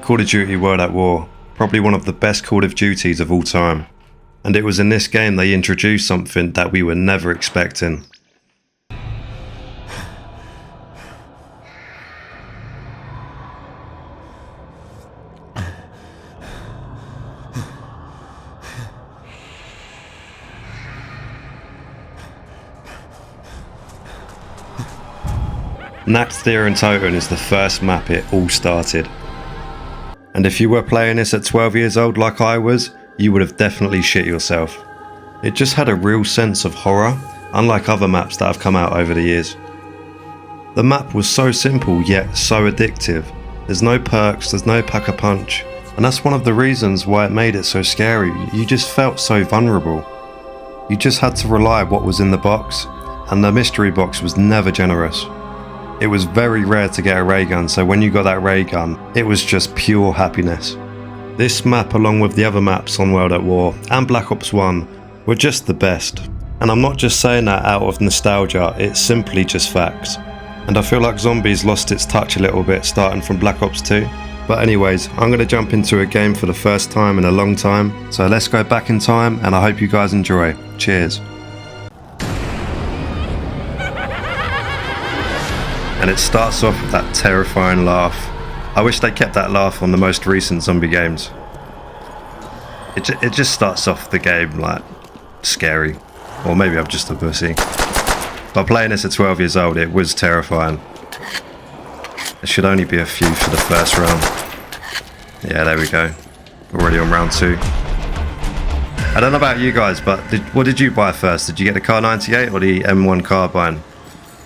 Call of Duty World at War, probably one of the best Call of Duties of all time. And it was in this game they introduced something that we were never expecting. Nacht Der Untoten is the first map it all started. And if you were playing this at 12 years old like I was, you would have definitely shit yourself. It just had a real sense of horror, unlike other maps that have come out over the years. The map was so simple yet so addictive. There's no perks, there's no pack-a-punch, and that's one of the reasons why it made it so scary. You just felt so vulnerable. You just had to rely on what was in the box, and the mystery box was never generous. It was very rare to get a ray gun, so when you got that ray gun, it was just pure happiness. This map, along with the other maps on World at War and Black Ops 1, were just the best. And I'm not just saying that out of nostalgia, it's simply just facts. And I feel like Zombies lost its touch a little bit starting from Black Ops 2. But anyways, I'm going to jump into a game for the first time in a long time, so let's go back in time and I hope you guys enjoy. Cheers. And it starts off with that terrifying laugh. I wish they kept that laugh on the most recent zombie games. It just starts off the game like scary. Or maybe I'm just a pussy. But playing this at 12 years old, it was terrifying. There should only be a few for the first round. Yeah, there we go. Already on round 2. I don't know about you guys, but what did you buy first? Did you get the Kar 98 or the M1 carbine?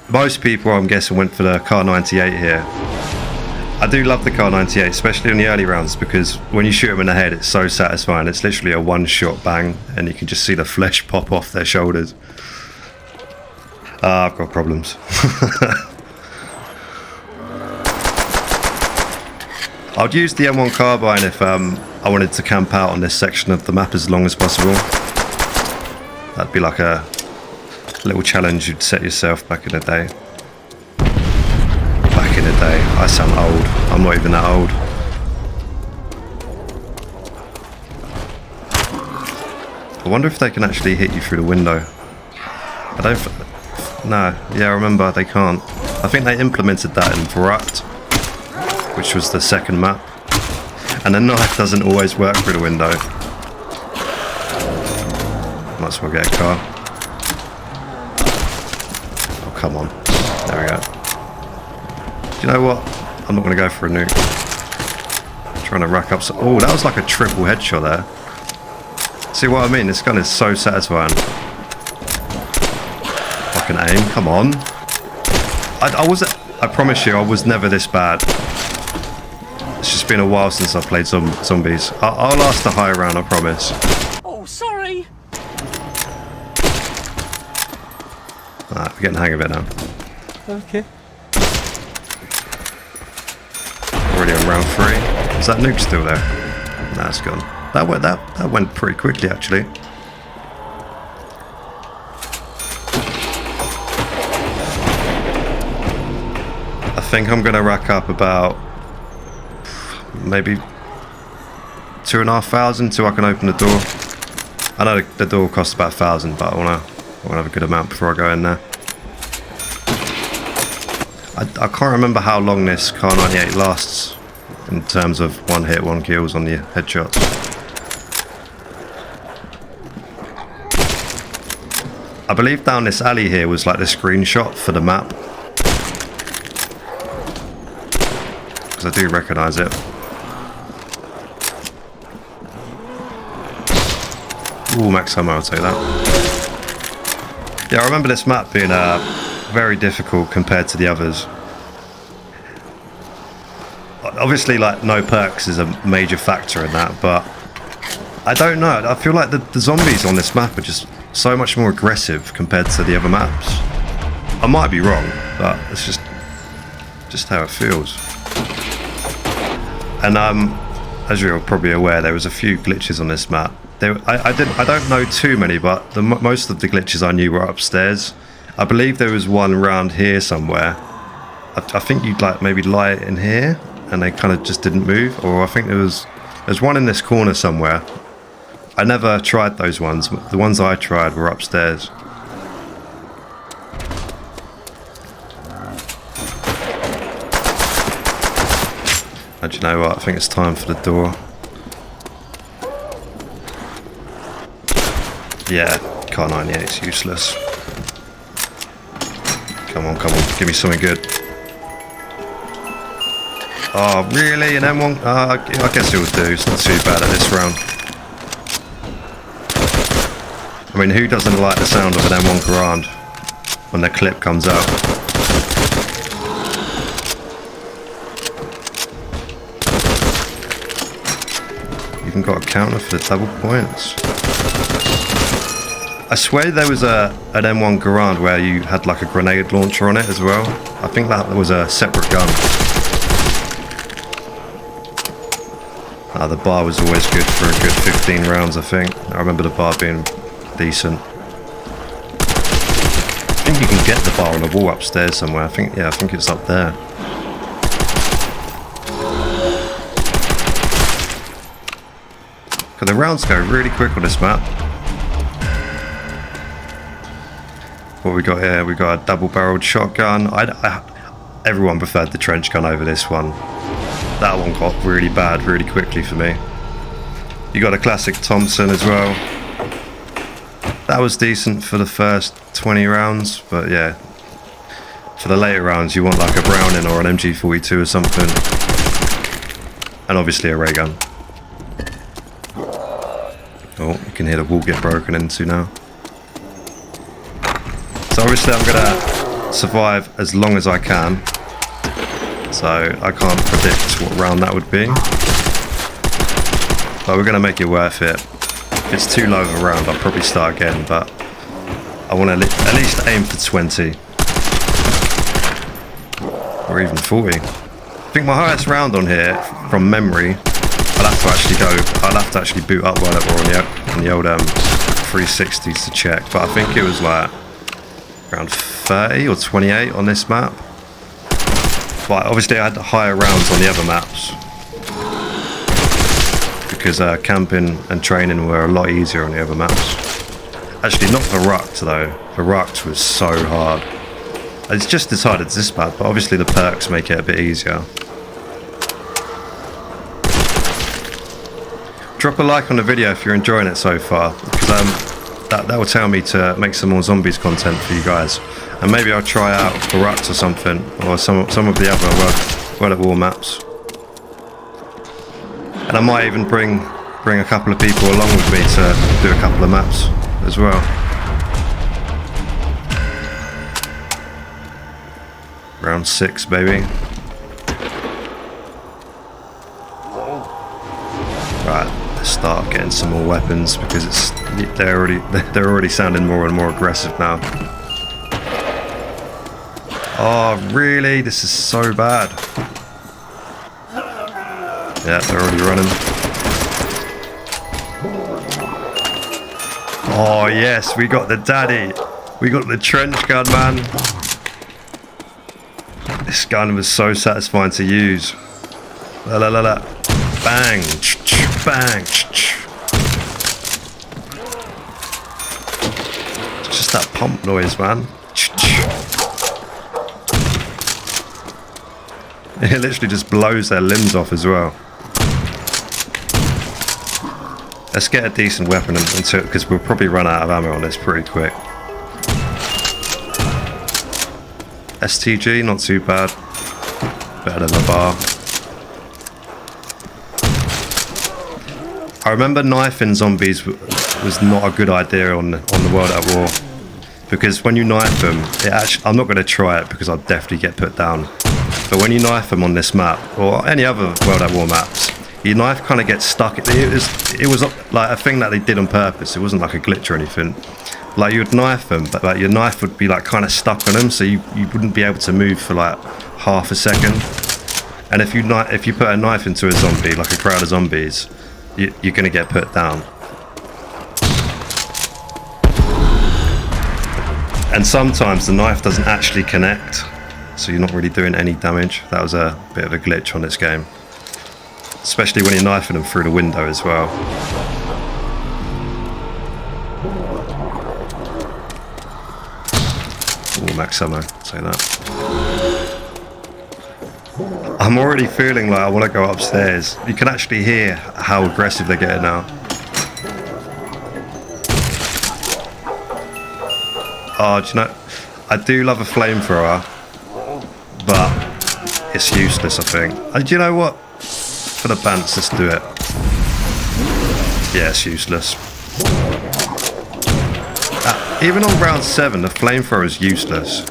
Most people, I'm guessing, went for the Kar 98 here. I do love the Kar 98, especially in the early rounds, because when you shoot them in the head, it's so satisfying. It's literally a one-shot bang, and you can just see the flesh pop off their shoulders. I've got problems. I'd use the M1 carbine if I wanted to camp out on this section of the map as long as possible. That'd be like a little challenge you'd set yourself back in the day. Back in the day. I sound old. I'm not even that old. I wonder if they can actually hit you through the window. I don't... No. Yeah, I remember they can't. I think they implemented that in Verrat, which was the second map. And the knife doesn't always work through the window. Might as well get a car. Come on. There we go. Do you know what? I'm not going to go for a nuke. I'm trying to rack up some... Oh, that was like a triple headshot there. See what I mean? This gun is so satisfying. I can aim. Come on. I promise you, I was never this bad. It's just been a while since I've played zombies. I'll last a high round, I promise. Oh, sorry. Alright, we're getting the hang of it now. Okay. Already on round 3. Is that nuke still there? Nah, it's gone. That went pretty quickly, actually. I think I'm going to rack up about maybe 2,500 till I can open the door. I know the door costs about 1,000, but I want to have a good amount before I go in there. I can't remember how long this Kar 98 lasts in terms of one hit, one kills on the headshots. I believe down this alley here was like the screenshot for the map. Because I do recognise it. Ooh, max ammo, I'll take that. Yeah, I remember this map being very difficult compared to the others. Obviously, like, no perks is a major factor in that, but I don't know. I feel like the zombies on this map are just so much more aggressive compared to the other maps. I might be wrong, but it's just how it feels. And as you're probably aware, there was a few glitches on this map. I don't know too many, but most of the glitches I knew were upstairs. I believe there was one around here somewhere. I think you'd like maybe light in here, and they kind of just didn't move. Or I think there's one in this corner somewhere. I never tried those ones. The ones I tried were upstairs. And you know what? I think it's time for the door. Yeah, car 98's useless. Come on, give me something good. Oh, really? An M1? I guess it will do. It's not too bad at this round. I mean, who doesn't like the sound of an M1 Garand when the clip comes out? Even got a counter for the double points. I swear there was an M1 Garand where you had like a grenade launcher on it as well. I think that was a separate gun. The bar was always good for a good 15 rounds, I think. I remember the bar being decent. I think you can get the bar on the wall upstairs somewhere. I think it's up there. Because the rounds go really quick on this map. What we got here? We got a double-barreled shotgun. Everyone preferred the trench gun over this one. That one got really bad really quickly for me. You got a classic Thompson as well. That was decent for the first 20 rounds, but yeah. For the later rounds, you want like a Browning or an MG42 or something. And obviously a ray gun. Oh, you can hear the wall get broken into now. So obviously I'm gonna survive as long as I can. So I can't predict what round that would be. But we're gonna make it worth it. If it's too low of a round, I'll probably start again, but I want to at least aim for 20. Or even 40. I think my highest round on here, from memory, I'll have to actually boot up while we're on the old 360s to check, but I think it was like around 30 or 28 on this map. But obviously I had higher rounds on the other maps because camping and training were a lot easier on the other maps. Actually, not Verrucht though. Verrucht was so hard. It's just as hard as this map, but obviously the perks make it a bit easier. Drop a like on the video if you're enjoying it so far, because that will tell me to make some more zombies content for you guys. And maybe I'll try out Verrucht or something, or some of the other World at War maps. And I might even bring a couple of people along with me to do a couple of maps as well. Round 6, baby. Right, let's start getting some more weapons because they're already sounding more and more aggressive now. Oh, really? This is so bad. Yeah, they're already running. Oh, yes, we got the daddy. We got the trench gun, man. This gun was so satisfying to use. La la la la. Bang. Bang. Just that pump noise, man. It literally just blows their limbs off as well. Let's get a decent weapon until, because we'll probably run out of ammo on this pretty quick. STG, not too bad. Better than the bar. I remember knifing zombies was not a good idea on the World at War, because when you knife them, I'm not going to try it because I'll definitely get put down. But when you knife them on this map, or any other World at War maps, your knife kind of gets stuck. It was like a thing that they did on purpose. It wasn't like a glitch or anything. Like you would knife them, but like your knife would be like kind of stuck on them, so you wouldn't be able to move for like half a second. And if you put a knife into a zombie, like a crowd of zombies, you're gonna get put down. And sometimes the knife doesn't actually connect, so you're not really doing any damage. That was a bit of a glitch on this game. Especially when you're knifing them through the window as well. Oh, max ammo, say that. I'm already feeling like I want to go upstairs. You can actually hear how aggressive they're getting now. Oh, do you know, I do love a flamethrower, but it's useless, I think. And do you know what? For the bants, let's do it. Yeah, it's useless. Even on round 7, the flamethrower is useless.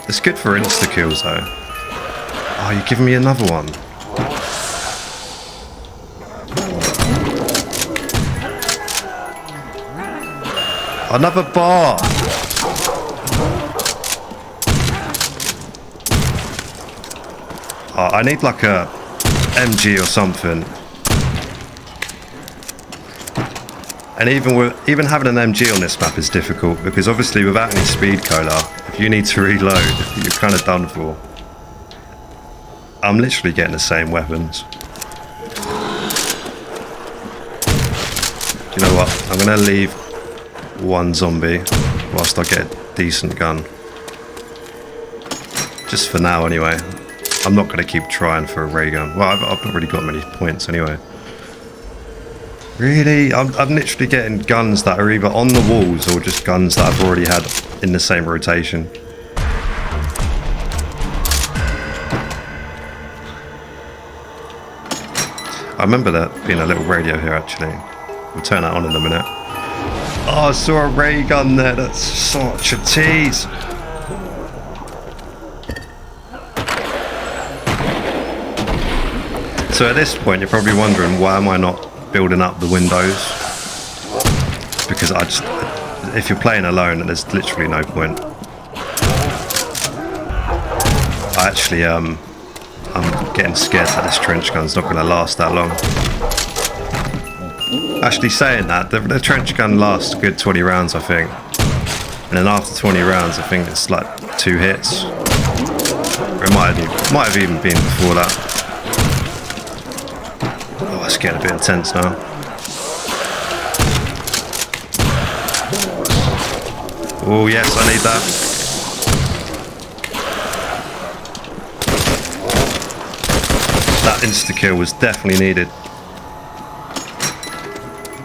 It's good for insta-kills though. Oh, you're giving me another one. Another bar! Oh, I need like a MG or something. And even having an MG on this map is difficult, because obviously without any speed cola, if you need to reload, you're kind of done for. I'm literally getting the same weapons. Do you know what? I'm going to leave one zombie whilst I get a decent gun. Just for now anyway. I'm not going to keep trying for a ray gun. Well, I've not really got many points anyway. Really? I'm literally getting guns that are either on the walls or just guns that I've already had in the same rotation. I remember there being a little radio here actually. We'll turn that on in a minute. Oh, I saw a ray gun there. That's such a tease. So at this point, you're probably wondering, why am I not building up the windows? Because if you're playing alone, there's literally no point. I actually, I'm getting scared that this trench gun's not going to last that long. Actually, saying that, the trench gun lasts a good 20 rounds, I think. And then after 20 rounds, I think it's like 2 hits. Or it might have even been before that. Oh, it's getting a bit intense now. Oh yes, I need that. That insta-kill was definitely needed.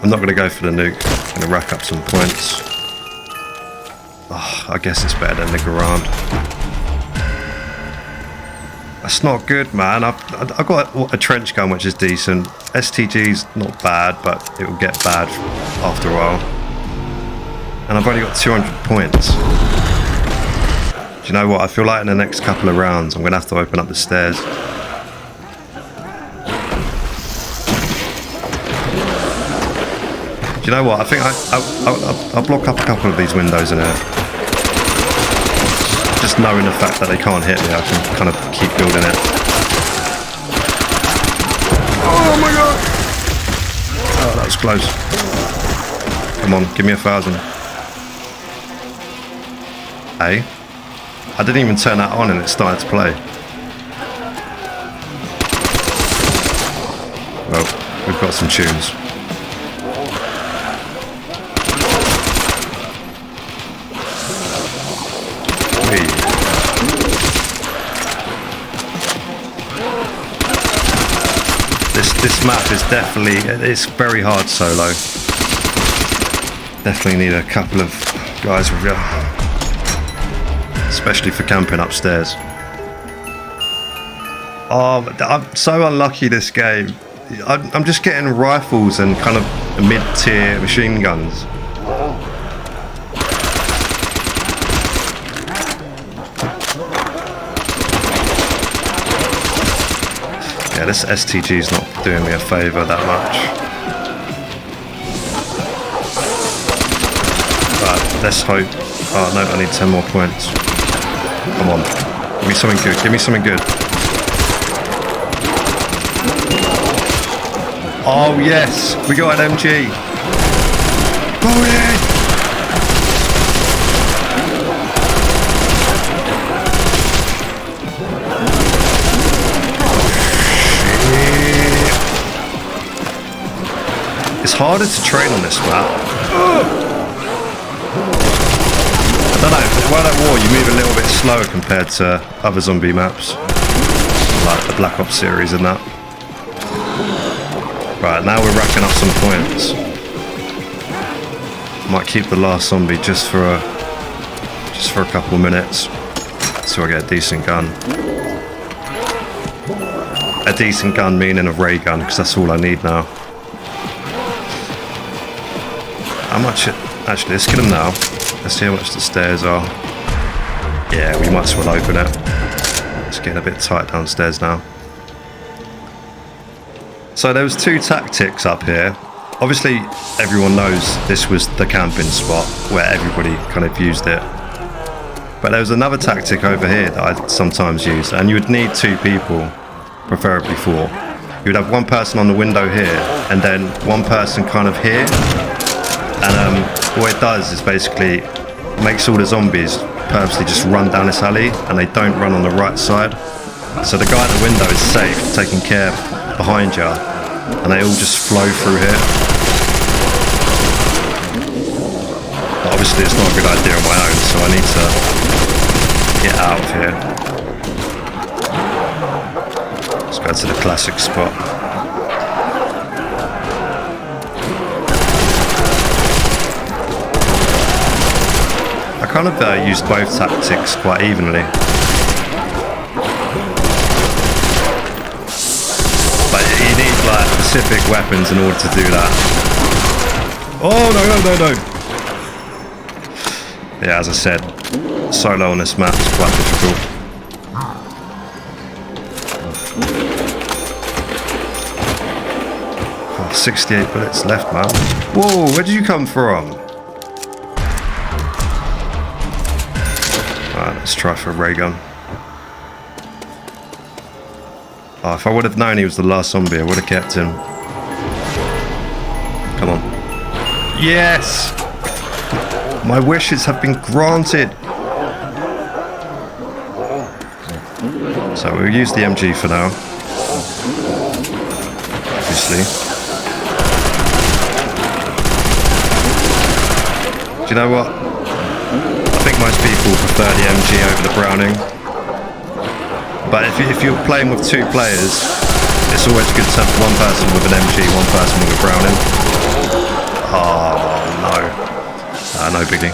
I'm not going to go for the nuke. I'm going to rack up some points. Oh, I guess it's better than the Garand. That's not good, man. I've got a trench gun which is decent. STG's not bad, but it will get bad after a while. And I've only got 200 points. Do you know what? I feel like in the next couple of rounds I'm going to have to open up the stairs. Do you know what? I think I'll block up a couple of these windows in here. Just knowing the fact that they can't hit me, I can kind of keep building it. Oh my god! Oh, that was close. Come on, give me 1,000. Hey? I didn't even turn that on and it started to play. Well, we've got some tunes. This map is definitely, it's very hard solo. Definitely need a couple of guys with you. Especially for camping upstairs. Oh, I'm so unlucky this game. I'm just getting rifles and kind of mid-tier machine guns. Yeah, this STG's not doing me a favour that much. But let's hope. Oh no, I need 10 more points. Come on. Give me something good. Give me something good. Oh yes, we got an MG. Go in. It's harder to train on this map. I don't know, World at War you move a little bit slower compared to other zombie maps. Like the Black Ops series and that. Right, now we're racking up some points. Might keep the last zombie just for a couple minutes. So I get a decent gun. A decent gun meaning a ray gun, because that's all I need now. How much actually, let's get them now. Let's see how much the stairs are. Yeah, we might as well open it. It's getting a bit tight downstairs now. So there was 2 tactics up here. Obviously, everyone knows this was the camping spot where everybody kind of used it. But there was another tactic over here that I sometimes use, and you would need 2 people, preferably 4. You would have one person on the window here, and then one person kind of here. And what it does is basically makes all the zombies purposely just run down this alley, and they don't run on the right side. So the guy at the window is safe, taking care behind you, and they all just flow through here. But obviously it's not a good idea on my own, so I need to get out of here. Let's go to the classic spot. I kind of used both tactics quite evenly. But you need like specific weapons in order to do that. Oh no. Yeah, as I said, solo on this map is quite difficult. Oh, 68 bullets left, man. Whoa, where did you come from? Alright, let's try for a ray gun. Oh, if I would have known he was the last zombie, I would have kept him. Come on. Yes! My wishes have been granted! So we'll use the MG for now. Obviously. Do you know what? I think most people prefer the MG over the Browning. But if you're playing with 2 players, it's always good to have one person with an MG, one person with a Browning. Oh no. No biggie.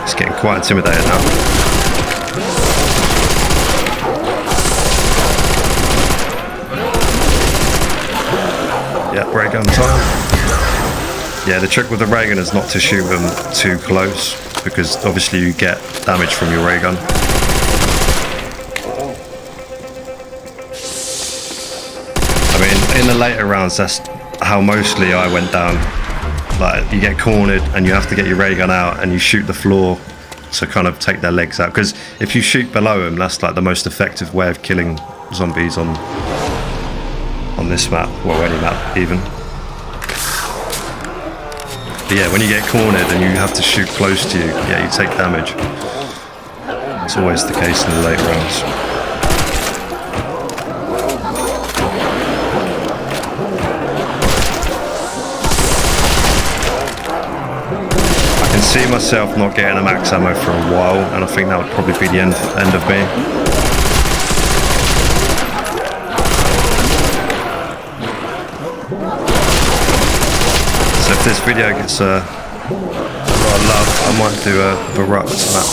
It's getting quite intimidating now. Yeah, ray gun time. Yeah, the trick with the ray gun is not to shoot them too close, because obviously you get damage from your ray gun. I mean, in the later rounds, that's how mostly I went down. Like, you get cornered and you have to get your ray gun out and you shoot the floor to kind of take their legs out. Because if you shoot below them, that's like the most effective way of killing zombies on this map, well, any map even. But yeah, when you get cornered and you have to shoot close to you, yeah, you take damage. It's always the case in the late rounds. I can see myself not getting a max ammo for a while, and I think that would probably be the end of me. So if this video gets a lot of love, I might do a Baruch map.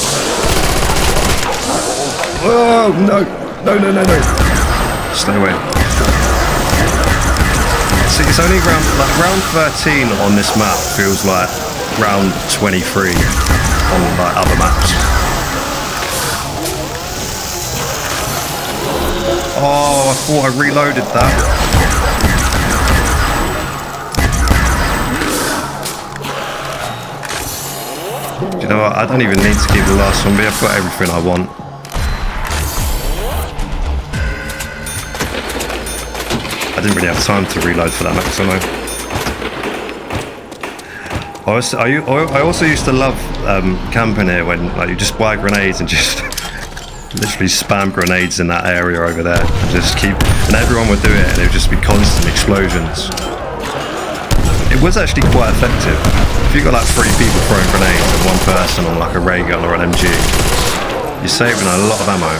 Oh no! Stay away. See, it's only round 13 on this map feels like round 23 on like other maps. Oh, I thought I reloaded that. you know what? I don't even need to keep the last zombie. I've got everything I want. I didn't really have time to reload for that max ammo. I also used to love camping here when like you just buy grenades and just literally spam grenades in that area over there and just keep, and everyone would do it and it would just be constant explosions. It was actually quite effective. If you got like 3 people throwing grenades and 1 person on like a ray gun or an MG, you're saving a lot of ammo.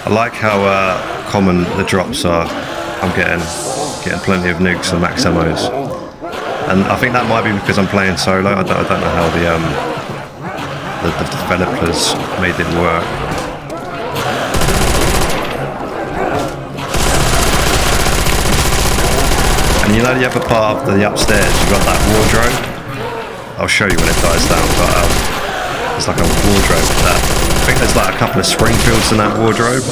I like how common the drops are. I'm getting plenty of nukes and max ammos, and I think that might be because I'm playing solo. I don't know how the developers made it work. And you know the other part of the upstairs, you've got that wardrobe. I'll show you when it dies down, but there's like a wardrobe with that. I think there's like a couple of Springfields in that wardrobe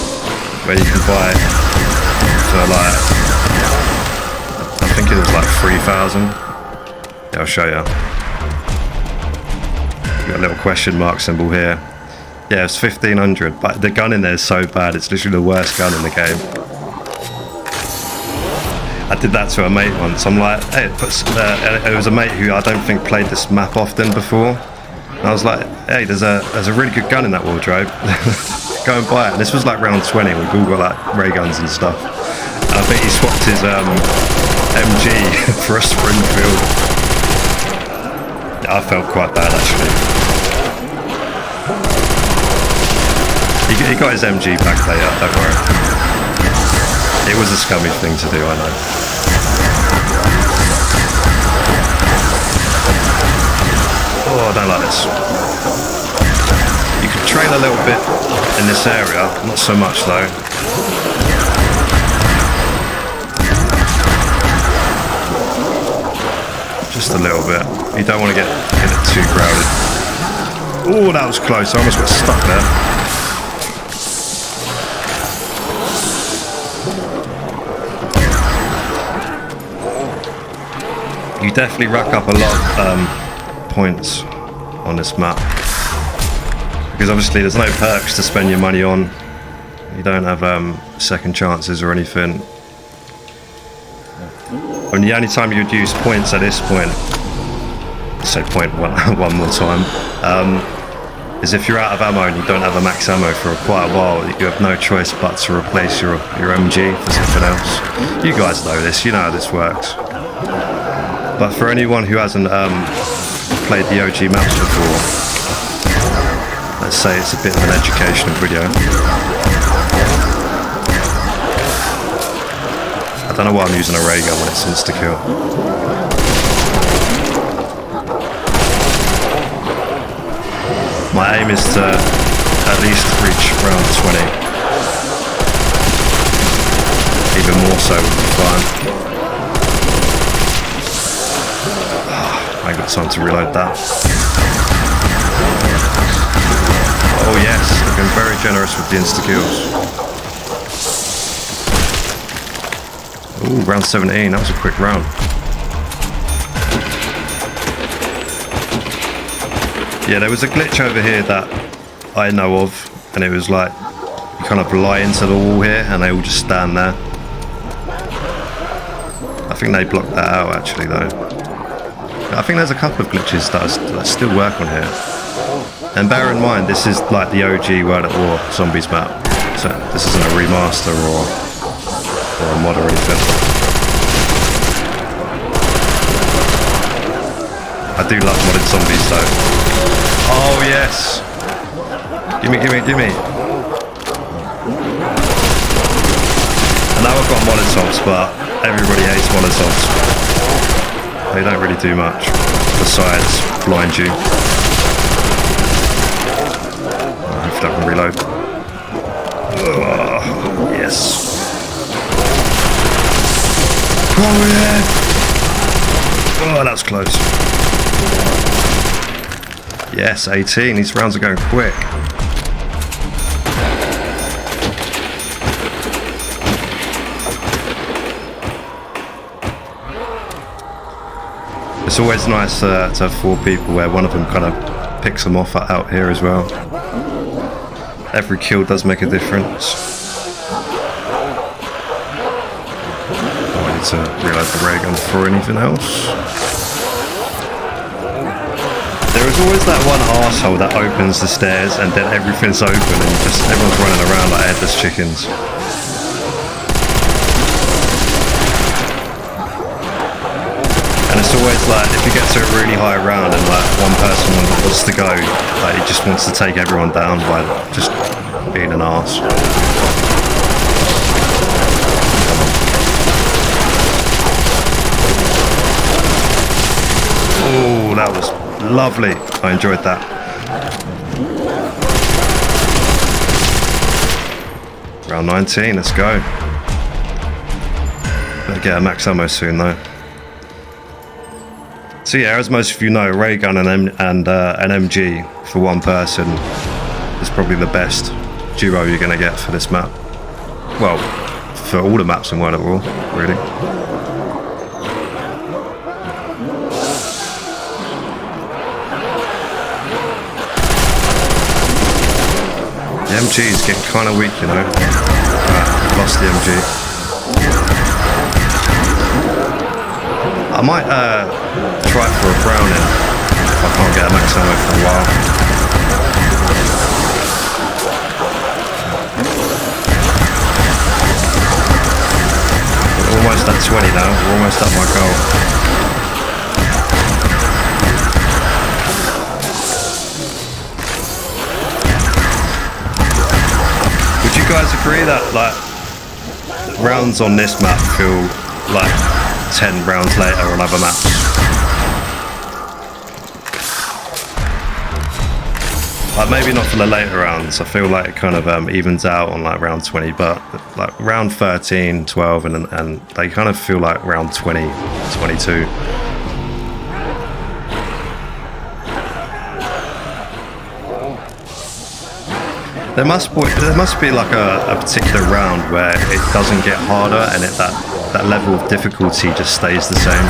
where you can buy for like, I think it was like 3,000. Yeah, I'll show you. Got a little question mark symbol here. Yeah, it's 1,500, but the gun in there is so bad. It's literally the worst gun in the game. I did that to a mate once. I'm like, hey, it was a mate who I don't think played this map often before. And I was like, hey, there's a really good gun in that wardrobe. Go and buy it. And this was like round 20. We've all got like ray guns and stuff. And I think he swapped his MG for a Springfield. Yeah, I felt quite bad actually. He got his MG back later, don't worry. It was a scummy thing to do, I know. Oh, I don't like this. You could train a little bit in this area, not so much though. Just a little bit. You don't want to get it too crowded. Oh, that was close. I almost got stuck there. You definitely rack up a lot of points on this map because obviously there's no perks to spend your money on. You don't have second chances or anything. And the only time you'd use points at this point, say point one more time, is if you're out of ammo and you don't have a max ammo for quite a while. You have no choice but to replace your MG for something else. You guys know this, you know how this works. But for anyone who hasn't played the OG maps before, let's say it's a bit of an educational video. I don't know why I'm using a ray gun when it's insta-kill. My aim is to at least reach round 20. Even more so would be fine. I ain't got time to reload that. Oh yes, I've been very generous with the insta-kills. Ooh, round 17, that was a quick round. Yeah, there was a glitch over here that I know of, and it was like, you kind of lie into the wall here, and they all just stand there. I think they blocked that out actually though. I think there's a couple of glitches that still work on here. And bear in mind, this is like the OG World at War Zombies map. So this isn't a remaster or a mod or anything. I do love modded zombies though. Oh yes! Gimme. I know I've got Molotovs, but everybody hates Molotovs. They don't really do much besides blind you. Hopefully I can reload. Oh, yes. Oh yeah! Oh, that was close. Yes, 18. These rounds are going quick. It's always nice to have 4 people where one of them kind of picks them off out here as well. Every kill does make a difference. Oh, I need to reload the ray gun for anything else. There is always that one arsehole that opens the stairs and then everything's open and just everyone's running around like headless chickens. And it's always like, if you get to a really high round and like one person wants to go, like he just wants to take everyone down by just being an arse. Oh, that was lovely. I enjoyed that. Round 19, let's go. Better get a max ammo soon though. So yeah, as most of you know, ray gun and an MG for one person is probably the best duo you're going to get for this map. Well, for all the maps in World at War, really. The MG is getting kind of weak, you know. Lost the MG. I might try for a Browning if I can't get a max ammo for a while. We're almost at 20 now, we're almost at my goal. Would you guys agree that like rounds on this map feel like 10 rounds later on other maps? Like maybe not for the later rounds, I feel like it kind of evens out on like round 20, but like round 13, 12 and they kind of feel like round 20, 22. There must be like a particular round where it doesn't get harder and that level of difficulty just stays the same.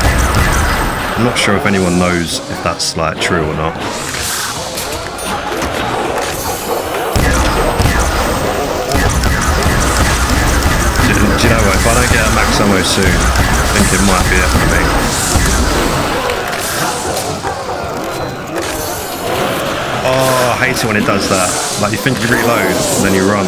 I'm not sure if anyone knows if that's like true or not. Do you know what, if I don't get a max ammo soon, I think it might be it for me. Oh, I hate it when it does that. Like you think you reload and then you run.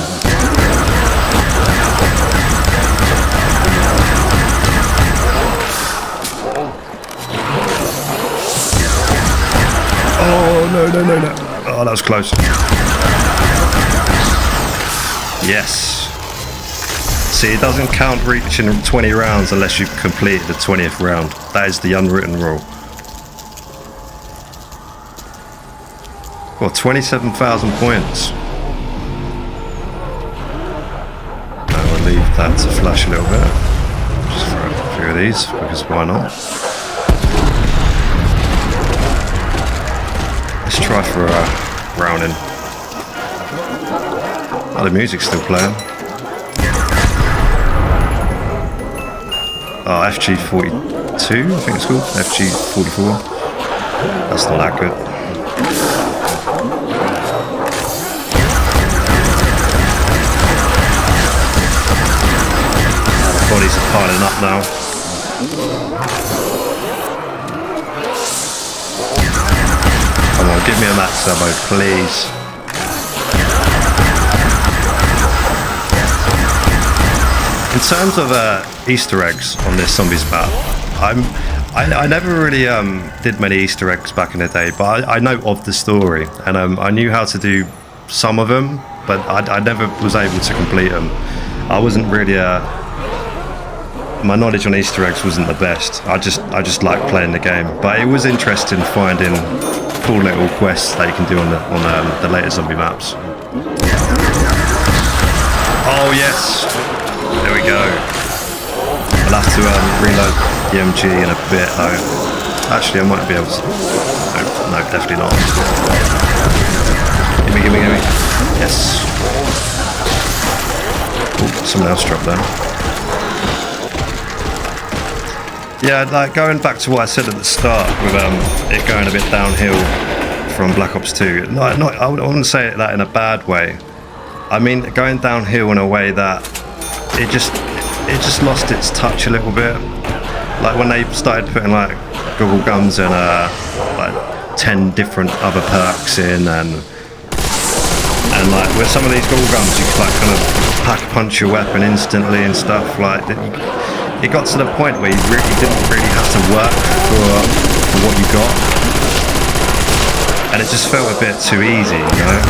Oh, no. Oh, that was close. Yes. See, it doesn't count reaching 20 rounds unless you've completed the 20th round. That is the unwritten rule. Well, 27,000 points. I will leave that to flash a little bit. Just throw a few of these, because why not? Let's try for a Browning. Oh, the music's still playing. Oh, FG42, I think it's called. FG44. That's not that good. Bodies are piling up now. Come on, give me a max ammo, please. In terms of Easter eggs on this zombies map, I never really did many Easter eggs back in the day, but I know of the story, and I knew how to do some of them, but I never was able to complete them. I wasn't really my knowledge on Easter eggs wasn't the best. I just liked playing the game, but it was interesting finding cool little quests that you can do on the later zombie maps. Oh yes, there we go. I'll have to reload the MG in a bit though. Actually, I might be able to. No, definitely not. Gimme. Yes. Oh, someone else dropped there. Yeah, like going back to what I said at the start with it going a bit downhill from Black Ops 2. I wouldn't say that in a bad way. I mean, going downhill in a way that it just lost its touch a little bit. Like when they started putting like Google guns and like 10 different other perks in, and like with some of these Google guns you could like kind of pack punch your weapon instantly and stuff. Like it got to the point where you didn't really have to work for what you got, and it just felt a bit too easy, you know.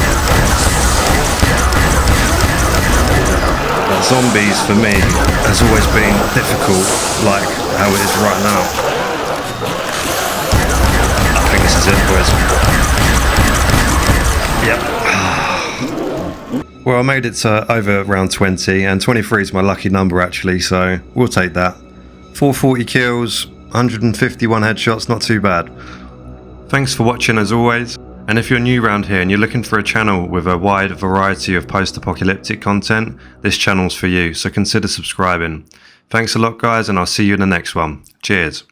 But zombies for me has always been difficult, like how it is right now. I think this is it, boys. Yep. Well, I made it to over round 20, and 23 is my lucky number actually, so we'll take that. 440 kills, 151 headshots, not too bad. Thanks for watching as always, and if you're new around here and you're looking for a channel with a wide variety of post-apocalyptic content, this channel's for you, so consider subscribing. Thanks a lot guys, and I'll see you in the next one. Cheers.